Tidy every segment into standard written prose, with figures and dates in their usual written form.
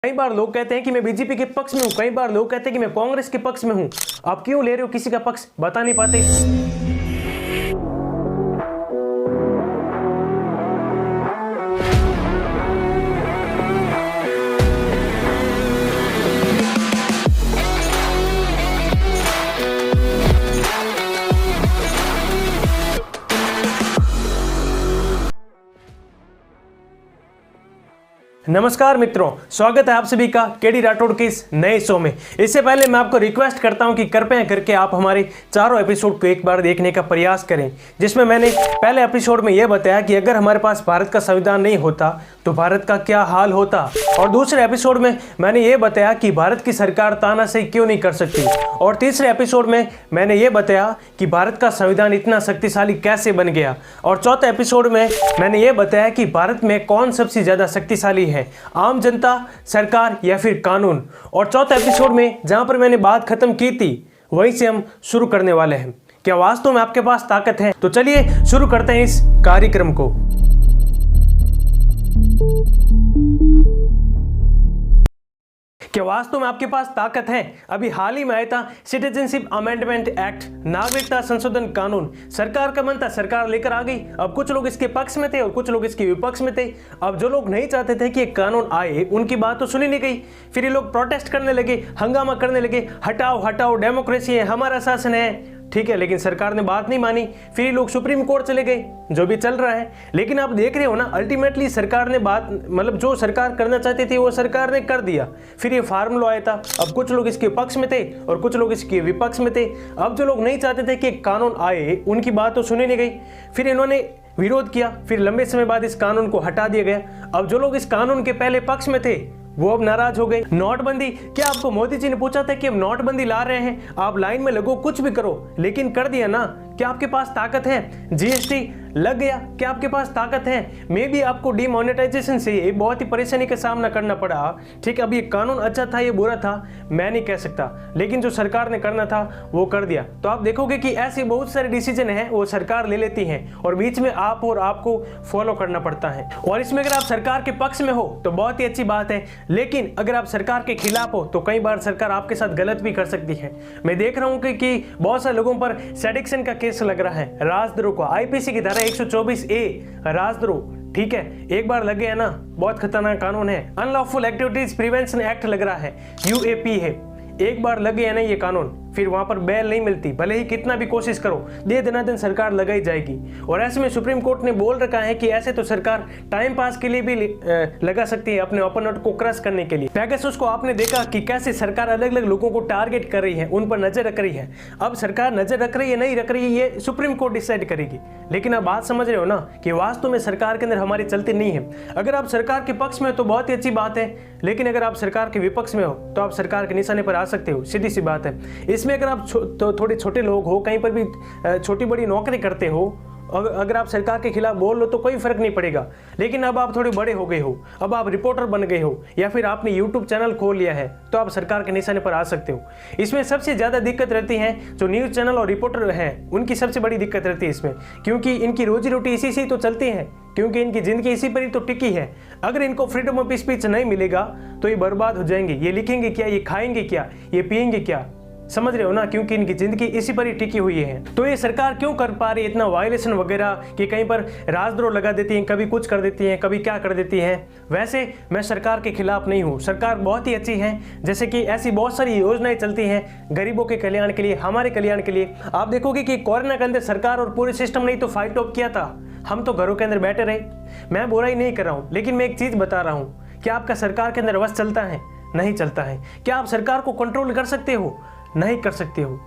कई बार लोग कहते हैं कि मैं बीजेपी के पक्ष में हूं, कई बार लोग कहते हैं कि मैं कांग्रेस के पक्ष में हूं। आप क्यों ले रहे हो किसी का पक्ष, बता नहीं पाते? नमस्कार मित्रों, स्वागत है आप सभी का केडी राठौड़ के इस नए शो में। इससे पहले मैं आपको रिक्वेस्ट करता हूं कि कृपया करके आप हमारे चारों एपिसोड को एक बार देखने का प्रयास करें, जिसमें मैंने पहले एपिसोड में यह बताया कि अगर हमारे पास भारत का संविधान नहीं होता तो भारत का क्या हाल होता, और दूसरे एपिसोड में मैंने ये बताया कि भारत की सरकार तानाशाही क्यों नहीं कर सकती, और तीसरे एपिसोड में मैंने ये बताया कि भारत का संविधान इतना शक्तिशाली कैसे बन गया, और चौथे एपिसोड में मैंने ये बताया कि भारत में कौन सबसे ज़्यादा शक्तिशाली है, आम जनता, सरकार या फिर कानून। और चौथे एपिसोड में जहां पर मैंने बात खत्म की थी वहीं से हम शुरू करने वाले हैं। क्या वास्तव में आपके पास ताकत है? तो चलिए शुरू करते हैं इस कार्यक्रम को। क्या वास्तव में आपके पास ताकत है? अभी हाल ही में आया था सिटीजनशिप अमेंडमेंट एक्ट, नागरिकता संशोधन कानून। सरकार का मन था, सरकार लेकर आ गई। अब कुछ लोग इसके पक्ष में थे और कुछ लोग इसके विपक्ष में थे। अब जो लोग नहीं चाहते थे कि ये कानून आए, उनकी बात तो सुनी नहीं गई। फिर ये लोग प्रोटेस्ट करने लगे, हंगामा करने लगे, हटाओ हटाओ, डेमोक्रेसी है, हमारा शासन है। ठीक है, लेकिन सरकार ने बात नहीं मानी। फिर ये लोग सुप्रीम कोर्ट चले गए, जो भी चल रहा है। लेकिन आप देख रहे हो ना, अल्टीमेटली सरकार ने बात, मतलब जो सरकार करना चाहती थी वो सरकार ने कर दिया। फिर ये फार्म लॉ आया था। अब कुछ लोग इसके पक्ष में थे और कुछ लोग इसके विपक्ष में थे। अब जो लोग नहीं चाहते थे कि कानून आए, उनकी बात तो सुनी नहीं गई। फिर इन्होंने विरोध किया, फिर लंबे समय बाद इस कानून को हटा दिया गया। अब जो लोग इस कानून के पहले पक्ष में थे वो अब नाराज हो गए। नोटबंदी, क्या आपको मोदी जी ने पूछा था कि हम नोटबंदी ला रहे हैं, आप लाइन में लगो, कुछ भी करो, लेकिन कर दिया ना? क्या आपके पास ताकत है? जीएसटी लग गया, क्या आपके पास ताकत है? मे भी आपको डिमोनेटाइजेशन से बहुत ही परेशानी का सामना करना पड़ा। ठीक है, अब ये कानून अच्छा था ये बुरा था मैं नहीं कह सकता, लेकिन जो सरकार ने करना था वो कर दिया। तो आप देखोगे कि ऐसे बहुत सारे डिसीजन हैं वो सरकार ले लेती है और बीच में आप और आपको फॉलो करना पड़ता है। और इसमें अगर आप सरकार के पक्ष में हो तो बहुत ही अच्छी बात है, लेकिन अगर आप सरकार के खिलाफ हो तो कई बार सरकार आपके साथ गलत भी कर सकती है। मैं देख रहा हूँ कि बहुत सारे लोगों पर सेडिक्शन का केस लग रहा है, राजद्रोह का, आईपीसी की धारा 124A राजद्रोह। ठीक है, एक बार लग गया ना, बहुत खतरनाक कानून है। अनलॉफुल एक्टिविटीज प्रिवेंशन एक्ट लग रहा है, यूएपी है। एक बार लग गया ना ये कानून, फिर वहां पर बेल नहीं मिलती, भले ही कितना भी कोशिश करो, दे दनादन सरकार लगाई जाएगी। और ऐसे में सुप्रीम कोर्ट ने बोल रखा है कि ऐसे तो सरकार टाइम पास के लिए भी लगा सकती है, अपने ओपोनेंट को क्रश करने के लिए। पेगासस को आपने देखा कि कैसे सरकार अलग अलग लोगों को टारगेट कर रही है, उन पर नजर रख रही है। अब सरकार नजर रख रही है नहीं रख रही है ये सुप्रीम कोर्ट डिसाइड करेगी। लेकिन आप बात समझ रहे हो ना कि वास्तव में सरकार के अंदर हमारी चलती नहीं है। अगर आप सरकार के पक्ष में हो तो बहुत ही अच्छी बात है, लेकिन अगर आप सरकार के विपक्ष में हो तो आप सरकार के निशाने पर आ सकते हो, सीधी सी बात है। इसमें अगर आप तो थोड़े छोटे लोग हो, कहीं पर भी छोटी बड़ी नौकरी करते हो, अगर आप सरकार के खिलाफ बोल लो तो कोई फर्क नहीं पड़ेगा। लेकिन अब आप थोड़े बड़े हो गए हो, अब आप रिपोर्टर बन गए हो, या फिर आपने यूट्यूब चैनल खोल लिया है, तो आप सरकार के निशाने पर आ सकते हो। इसमें सबसे ज़्यादा दिक्कत रहती है जो न्यूज़ चैनल और रिपोर्टर हैं, उनकी सबसे बड़ी दिक्कत रहती है इसमें, क्योंकि इनकी रोजी रोटी इसी से ही तो चलती है, क्योंकि इनकी ज़िंदगी इसी पर ही तो टिकी है। अगर इनको फ्रीडम ऑफ स्पीच नहीं मिलेगा तो ये बर्बाद हो जाएंगे। ये लिखेंगे क्या, ये खाएंगे क्या, ये पिएंगे क्या? समझ रहे हो ना, क्योंकि इनकी जिंदगी इसी पर ही टिकी हुई है। तो ये सरकार क्यों कर पा रही है इतना वायलेशन वगैरह, कि कहीं पर राजद्रोह लगा देती है, कभी कुछ कर देती है, कभी क्या कर देती है। वैसे मैं सरकार के खिलाफ नहीं हूँ, सरकार बहुत ही अच्छी है। जैसे कि ऐसी बहुत सारी योजनाएं चलती हैं गरीबों के कल्याण के लिए, हमारे कल्याण के लिए। आप देखोगे कि कोरोना के अंदर सरकार और पूरे सिस्टम ने तो फाइट ऑफ किया था, हम तो घरों के अंदर बैठे रहे। मैं बुराई नहीं कर रहा हूँ, लेकिन मैं एक चीज़ बता रहा हूँ, क्या आपका सरकार के अंदर वश चलता है? नहीं चलता है। क्या आप सरकार को कंट्रोल कर सकते हो? नहीं कर सकते हो।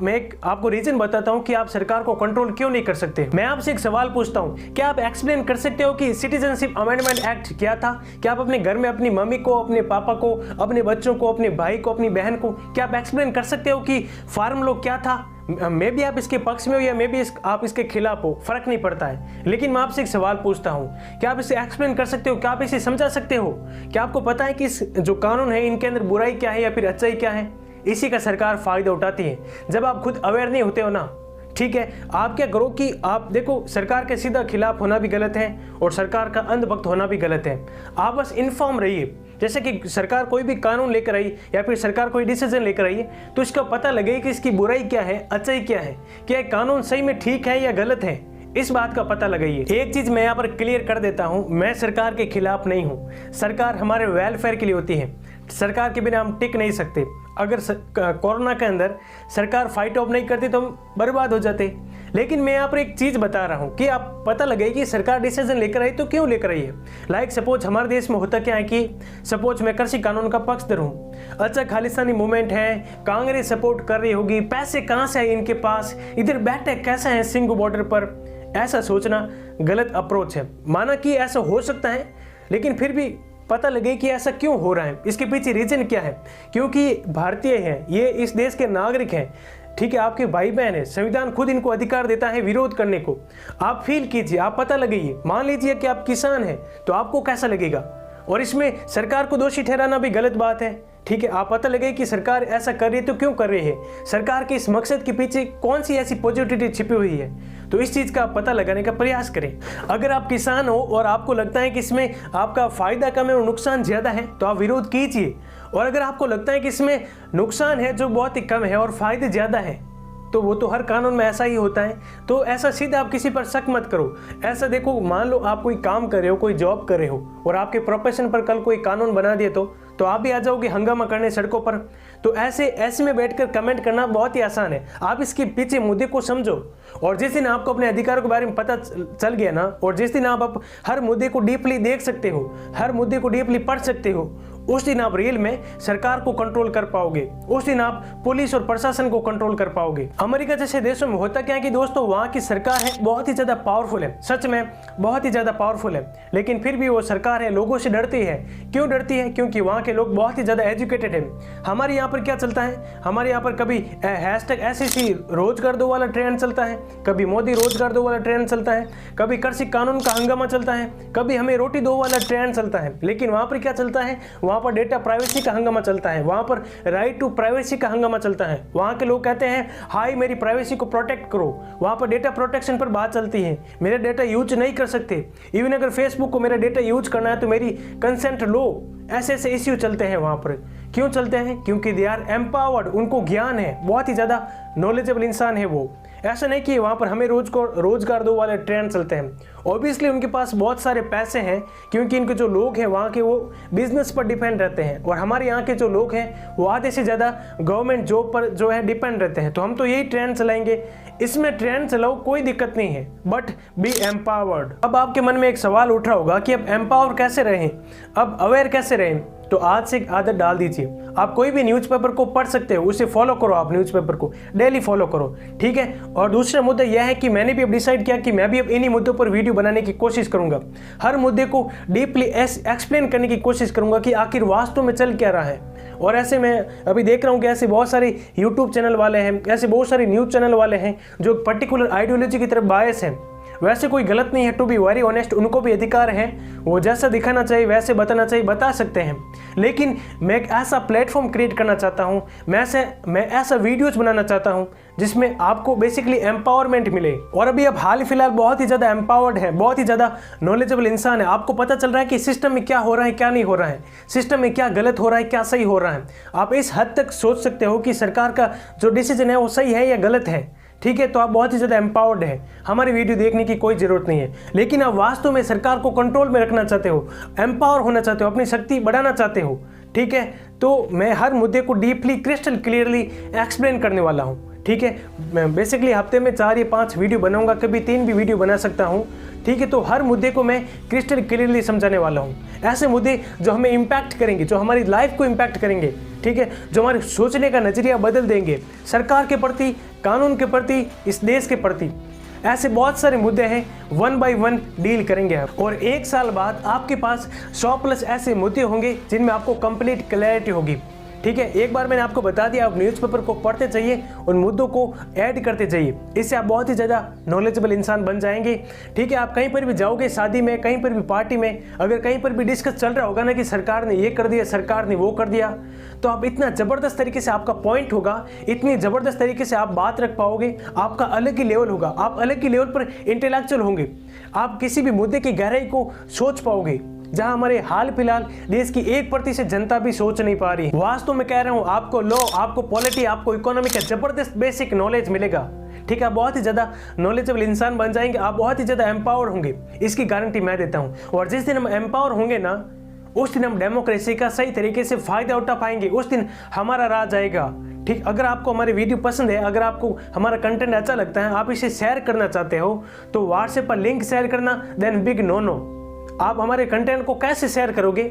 मैं आपको रीजन बताता हूं कि आप सरकार को कंट्रोल क्यों नहीं कर सकते। मैं आपसे एक सवाल पूछता हूं, क्या आप एक्सप्लेन कर सकते हो कि सिटीजनशिप अमेंडमेंट एक्ट क्या था? क्या आप अपने घर में अपनी मम्मी को, अपने पापा को, अपने बच्चों को, अपने भाई को, अपनी बहन को, क्या आप एक्सप्लेन कर सकते हो कि फार्म लॉ क्या था? मे भी आप इसके पक्ष में हो या मे भी आप इसके खिलाफ हो, फर्क नहीं पड़ता है। लेकिन मैं आपसे एक सवाल पूछता हूं, क्या आप इसे एक्सप्लेन कर सकते हो? क्या आप इसे समझा सकते हो? क्या आपको पता है कि इस जो कानून है इनके अंदर बुराई क्या है या फिर अच्छाई क्या है? इसी का सरकार फायदा उठाती है। जब आप खुद अवेयर नहीं होते हो ना, ठीक है, आप क्या करो कि आप देखो, सरकार के सीधा खिलाफ होना भी गलत है और सरकार का अंधभक्त होना भी गलत है। आप बस इन्फॉर्म रहिए जैसे कि सरकार कोई भी कानून लेकर आई या फिर सरकार कोई डिसीजन लेकर आई है तो इसका पता लगे कि इसकी बुराई क्या है, अच्छाई क्या है, क्या ये कानून सही में ठीक है या गलत है, इस बात का पता लगाइए। एक चीज मैं यहाँ पर क्लियर कर देता हूँ, मैं सरकार के खिलाफ नहीं हूँ। सरकार हमारे वेलफेयर के लिए होती है, सरकार के बिना हम टिक नहीं सकते। अगर कोरोना के अंदर सरकार फाइट ऑफ नहीं करती तो हम बर्बाद हो जाते। लेकिन मैं यहाँ पर एक चीज़ बता रहा हूँ कि आप पता लगे कि सरकार डिसीजन लेकर आई तो क्यों लेकर आई है। लाइक सपोज हमारे देश में होता क्या है कि सपोज मैं कृषि कानून का पक्षधर हूँ, अच्छा खालिस्तानी मूवमेंट है, कांग्रेस सपोर्ट कर रही होगी, पैसे कहाँ से आए इनके पास, इधर बैठे कैसे हैं सिंगू बॉर्डर पर, ऐसा सोचना गलत अप्रोच है। माना कि ऐसा हो सकता है, लेकिन फिर भी पता लगे कि ऐसा क्यों हो रहा है, इसके पीछे रीजन क्या है। क्योंकि भारतीय हैं, ये इस देश के नागरिक हैं, ठीक है, आपके भाई बहन है, संविधान खुद इनको अधिकार देता है विरोध करने को। आप फील कीजिए, आप पता लगाइए। मान लीजिए कि आप किसान हैं तो आपको कैसा लगेगा, और इसमें सरकार को दोषी ठहराना भी गलत बात है। ठीक है, आप पता लगे कि सरकार ऐसा कर रही है तो क्यों कर रही है, सरकार के इस मकसद के पीछे कौन सी ऐसी पॉजिटिविटी छिपी हुई है, तो इस चीज़ का पता लगाने का प्रयास करें। अगर आप किसान हो और आपको लगता है कि इसमें आपका फायदा कम है और नुकसान ज़्यादा है तो आप विरोध कीजिए, और अगर आपको लगता है कि इसमें नुकसान है जो बहुत ही कम है और फायदे ज़्यादा है तो वो तो हर कानून में ऐसा ही होता है, तो ऐसा सीधा आप किसी पर शक मत करो। ऐसा देखो, मान लो आप कोई काम कर रहे हो, कोई जॉब कर रहे हो और आपके प्रोफेशन पर कल कोई कानून बना दिए तो आप भी आ जाओगे हंगामा करने सड़कों पर। तो ऐसे में बैठकर कमेंट करना बहुत ही आसान है। आप इसके पीछे मुद्दे को समझो, और जिस दिन आपको अपने अधिकारों के बारे में पता चल गया ना, और जिस दिन आप हर मुद्दे को डीपली देख सकते हो, हर मुद्दे को डीपली पढ़ सकते हो, उस दिन आप रियल में सरकार को कंट्रोल कर पाओगे, उस दिन आप पुलिस और प्रशासन को कंट्रोल कर पाओगे। अमेरिका जैसे देशों में होता क्या है कि दोस्तों, वहाँ की सरकार है बहुत ही ज़्यादा पावरफुल है, सच में बहुत ही ज़्यादा पावरफुल है, लेकिन फिर भी वो सरकार है लोगों से डरती है। क्यों डरती है? क्योंकि वहाँ के लोग बहुत ही ज़्यादा एजुकेटेड है। हमारे यहाँ पर क्या चलता है, हमारे यहाँ पर कभी #SEC रोज कर दो वाला ट्रेंड चलता है, कभी मोदी रोज कर दो वाला ट्रेंड चलता है, कभी कृषि कानून का हंगामा चलता है, कभी हमें रोटी दो वाला ट्रेंड चलता है। लेकिन वहाँ पर क्या चलता है, वहाँ पर डेटा प्राइवेसी का हंगामा चलता है, वहाँ पर राइट टू प्राइवेसी का हंगामा चलता है। वहाँ के लोग कहते हैं हाय मेरी प्राइवेसी को प्रोटेक्ट करो। वहाँ पर डेटा प्रोटेक्शन पर बात चलती है, मेरा डेटा यूज नहीं कर सकते, इवन अगर फेसबुक को मेरा डेटा यूज करना है तो मेरी कंसेंट लो। ऐसे इश्यू चलते हैं वहाँ पर। क्यों चलते हैं? क्योंकि दे आर एम्पावर्ड, उनको ज्ञान है, बहुत ही ज़्यादा नॉलेजेबल इंसान है वो। ऐसा नहीं कि वहाँ पर हमें रोजगार दो वाले ट्रेंड चलते हैं। ऑब्वियसली उनके पास बहुत सारे पैसे हैं, क्योंकि इनके जो लोग हैं वहाँ के वो बिजनेस पर डिपेंड रहते हैं, और हमारे यहाँ के जो लोग हैं वो आधे से ज़्यादा गवर्नमेंट जॉब पर जो है डिपेंड रहते हैं। तो हम तो यही ट्रेंड चलाएंगे, इसमें ट्रेंड चलाओ, कोई दिक्कत नहीं है, बट बी एम्पावर्ड। अब आपके मन में एक सवाल उठ रहा होगा कि अब एम्पावर कैसे रहें, अब अवेयर कैसे रहें? तो आज से एक आदत डाल दीजिए। आप कोई भी न्यूज़पेपर को पढ़ सकते हो, उसे फॉलो करो, आप न्यूज़पेपर को डेली फॉलो करो, ठीक है। और दूसरा मुद्दा यह है कि मैंने भी अब डिसाइड किया कि मैं भी अब इन्हीं मुद्दों पर वीडियो बनाने की कोशिश करूंगा। हर मुद्दे को डीपली एक्सप्लेन करने की कोशिश करूंगा कि आखिर वास्तव में चल क्या रहा है। और ऐसे मैं अभी देख रहा हूँ कि ऐसे बहुत सारे यूट्यूब चैनल वाले हैं, ऐसे बहुत सारे न्यूज़ चैनल वाले हैं जो पर्टिकुलर आइडियोलॉजी की तरफ बायस हैं। वैसे कोई गलत नहीं है, टू बी वेरी ऑनेस्ट, उनको भी अधिकार है, वो जैसा दिखाना चाहिए वैसे बताना चाहिए, बता सकते हैं। लेकिन मैं एक ऐसा प्लेटफॉर्म क्रिएट करना चाहता हूँ, मैं ऐसा वीडियोस बनाना चाहता हूँ जिसमें आपको बेसिकली एम्पावरमेंट मिले। और अभी अब हाल फिलहाल बहुत ही ज़्यादा एम्पावर्ड है, बहुत ही ज़्यादा नॉलेजेबल इंसान है, आपको पता चल रहा है कि सिस्टम में क्या हो रहा है क्या नहीं हो रहा है, सिस्टम में क्या गलत हो रहा है क्या सही हो रहा है। आप इस हद तक सोच सकते हो कि सरकार का जो डिसीजन है वो सही है या गलत है, ठीक है। तो आप बहुत ही ज़्यादा एम्पावर्ड है, हमारी वीडियो देखने की कोई ज़रूरत नहीं है। लेकिन आप वास्तव में सरकार को कंट्रोल में रखना चाहते हो, एम्पावर होना चाहते हो, अपनी शक्ति बढ़ाना चाहते हो, ठीक है, तो मैं हर मुद्दे को डीपली क्रिस्टल क्लियरली एक्सप्लेन करने वाला हूँ, ठीक है। मैं बेसिकली हफ्ते में 4 या 5 वीडियो बनाऊंगा, कभी 3 भी वीडियो बना सकता हूँ, ठीक है। तो हर मुद्दे को मैं क्रिस्टल क्लियरली समझाने वाला हूँ। ऐसे मुद्दे जो हमें इम्पैक्ट करेंगे, जो हमारी लाइफ को इम्पैक्ट करेंगे, ठीक है, जो हमारे सोचने का नज़रिया बदल देंगे सरकार के प्रति, कानून के प्रति, इस देश के प्रति। ऐसे बहुत सारे मुद्दे हैं, 1 by 1 डील करेंगे आप। और 1 साल बाद आपके पास 100+ ऐसे मुद्दे होंगे जिनमें आपको कंप्लीट क्लैरिटी होगी, ठीक है। एक बार मैंने आपको बता दिया, आप न्यूज़पेपर को पढ़ते जाइए, उन मुद्दों को ऐड करते जाइए, इससे आप बहुत ही ज़्यादा नॉलेजेबल इंसान बन जाएंगे, ठीक है। आप कहीं पर भी जाओगे, शादी में, कहीं पर भी पार्टी में, अगर कहीं पर भी डिस्कस चल रहा होगा ना कि सरकार ने ये कर दिया, सरकार ने वो कर दिया, तो आप इतना ज़बरदस्त तरीके से आपका पॉइंट होगा, इतनी ज़बरदस्त तरीके से आप बात रख पाओगे, आपका अलग ही लेवल होगा, आप अलग ही लेवल पर इंटेलेक्चुअल होंगे, आप किसी भी मुद्दे की गहराई को सोच पाओगे, जहां हमारे हाल फिलहाल देश की 1% जनता भी सोच नहीं पा रही। वास्तव में कह रहा हूं, आपको लॉ, आपको पॉलिटी, आपको इकोनॉमी का जबरदस्त बेसिक नॉलेज मिलेगा। ठीक है, आप बहुत ही ज्यादा नॉलेजेबल इंसान बन जाएंगे, आप बहुत ही ज्यादा एम्पावर्ड होंगे, इसकी गारंटी मैं देता हूं। और जिस दिन हम एम्पावर होंगे ना, उस दिन हम डेमोक्रेसी का सही तरीके से फायदा उठा पाएंगे, उस दिन हमारा राज आएगा। ठीक, अगर आपको हमारी वीडियो पसंद है, अगर आपको हमारा कंटेंट अच्छा लगता है, आप इसे शेयर करना चाहते हो, तो व्हाट्सएप पर लिंक शेयर करना, देन बिग नो। आप हमारे कंटेंट को कैसे शेयर करोगे?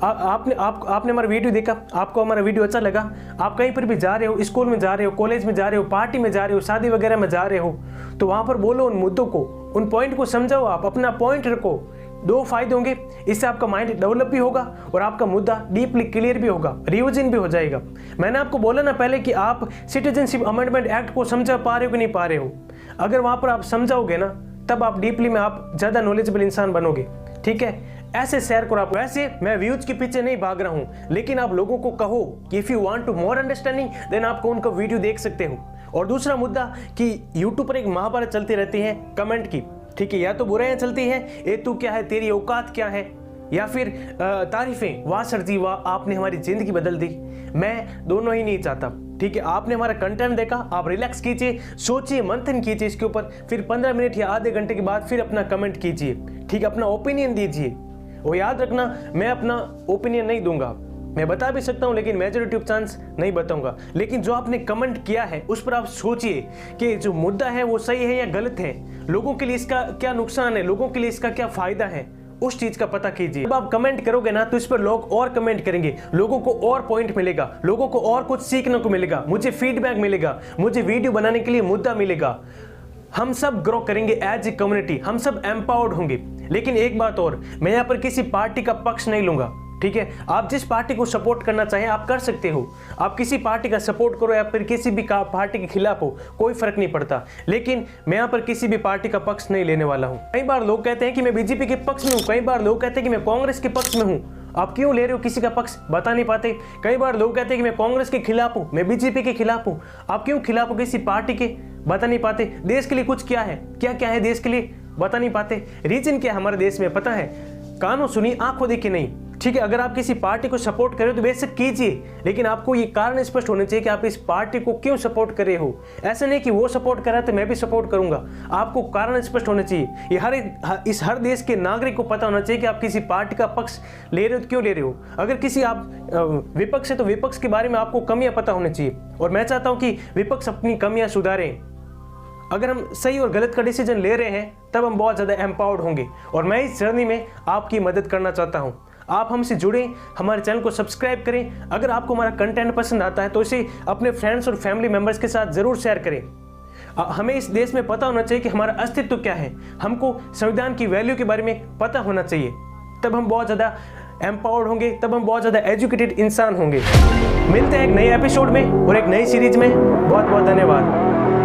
आपने हमारा वीडियो देखा, आपको हमारा वीडियो अच्छा लगा, आप कहीं पर भी जा रहे हो, स्कूल में जा रहे हो, कॉलेज में जा रहे हो, पार्टी में जा रहे हो, शादी वगैरह में जा रहे हो, तो वहां पर बोलो उन मुद्दों को, उन पॉइंट को समझाओ, आप अपना पॉइंट रखो। 2 फायदे होंगे, इससे आपका माइंड डेवलप भी होगा और आपका मुद्दा डीपली क्लियर भी होगा, रिविजन भी हो जाएगा। मैंने आपको बोला ना पहले कि आप सिटीजनशिप अमेंडमेंट एक्ट को समझा पा रहे हो कि नहीं पा रहे हो। अगर वहां पर आप समझाओगे ना, तब आप डीपली में आप ज्यादा नॉलेजेबल इंसान बनोगे। ठीक है, ऐसे शेयर करो। आप वैसे मैं व्यूज के पीछे नहीं भाग रहा हूं, लेकिन आप लोगों को कहो कि if you want to more understanding, then आपको उनका वीडियो देख सकते हो। और दूसरा मुद्दा कि यूट्यूब पर एक महाभारत चलती रहती है कमेंट की। ठीक है, या तो बुराइयां चलती है, ए तू क्या है, तेरी औकात क्या है, या फिर तारीफें, वाह सर जी वाह, आपने हमारी जिंदगी बदल दी। मैं दोनों ही नहीं चाहता। ठीक है, आपने हमारा कंटेंट देखा, आप रिलैक्स कीजिए, सोचिए, मंथन कीजिए इसके ऊपर, फिर 15 मिनट या आधे घंटे के बाद फिर अपना कमेंट कीजिए। ठीक, अपना ओपिनियन दीजिए। और याद रखना, मैं अपना ओपिनियन नहीं दूंगा, मैं बता भी सकता हूं, लेकिन मेजॉरिटी ऑफ चांस नहीं बताऊंगा। लेकिन जो आपने कमेंट किया है उस पर आप सोचिए कि जो मुद्दा है वो सही है या गलत है, लोगों के लिए इसका क्या नुकसान है, लोगों के लिए इसका क्या फायदा है, उस चीज का पता कीजिए। जब आप कमेंट करोगे ना, तो इस पर लोग और कमेंट करेंगे, लोगों को और पॉइंट मिलेगा, लोगों को और कुछ सीखने को मिलेगा, मुझे फीडबैक मिलेगा, मुझे वीडियो बनाने के लिए मुद्दा मिलेगा। हम सब ग्रो करेंगे एज ए कम्युनिटी, हम सब एम्पावर्ड होंगे। लेकिन एक बात और, मैं यहाँ पर किसी पार्टी का पक्ष नहीं लूंगा। ठीक है, आप जिस पार्टी को सपोर्ट करना चाहें आप कर सकते हो, आप किसी पार्टी का सपोर्ट करो या फिर किसी भी पार्टी के खिलाफ हो, कोई फर्क नहीं पड़ता। लेकिन मैं यहाँ पर किसी भी पार्टी का पक्ष नहीं लेने वाला हूँ। कई बार लोग कहते हैं कि मैं बीजेपी के पक्ष में हूँ, कई बार लोग कहते हैं कि मैं कांग्रेस के पक्ष में हूँ। आप क्यों ले रहे हो किसी का पक्ष, बता नहीं पाते। कई बार लोग कहते हैं कि मैं कांग्रेस के खिलाफ हूँ, मैं बीजेपी के खिलाफ हूँ। आप क्यों खिलाफ हो किसी पार्टी के, बता नहीं पाते। देश के लिए कुछ क्या है, क्या क्या है देश के लिए, बता नहीं पाते। रीजन क्या है हमारे देश में, पता है? कानों सुनी, आंखों देखी नहीं। ठीक है, अगर आप किसी पार्टी को सपोर्ट कर रहे हो तो बेशक कीजिए, लेकिन आपको ये कारण स्पष्ट होने चाहिए कि आप इस पार्टी को क्यों सपोर्ट कर रहे हो। ऐसे नहीं कि वो सपोर्ट कर रहा है तो मैं भी सपोर्ट करूंगा, आपको कारण स्पष्ट होने चाहिए। ये हर देश के नागरिक को पता होना चाहिए कि आप किसी पार्टी का पक्ष ले रहे हो तो क्यों ले रहे हो। अगर किसी आप विपक्ष है तो विपक्ष के बारे में आपको कमियां पता होनी चाहिए, और मैं चाहता हूं कि विपक्ष अपनी कमियां सुधारें। अगर हम सही और गलत का डिसीजन ले रहे हैं तब हम बहुत ज़्यादा एम्पावर्ड होंगे, और मैं इस जर्नी में आपकी मदद करना चाहता हूं। आप हमसे जुड़ें, हमारे चैनल को सब्सक्राइब करें। अगर आपको हमारा कंटेंट पसंद आता है तो इसे अपने फ्रेंड्स और फैमिली मेम्बर्स के साथ ज़रूर शेयर करें। हमें इस देश में पता होना चाहिए कि हमारा अस्तित्व क्या है, हमको संविधान की वैल्यू के बारे में पता होना चाहिए, तब हम बहुत ज़्यादा एम्पावर्ड होंगे, तब हम बहुत ज़्यादा एजुकेटेड इंसान होंगे। मिलते हैं एक नए एपिसोड में और एक नई सीरीज में। बहुत बहुत धन्यवाद।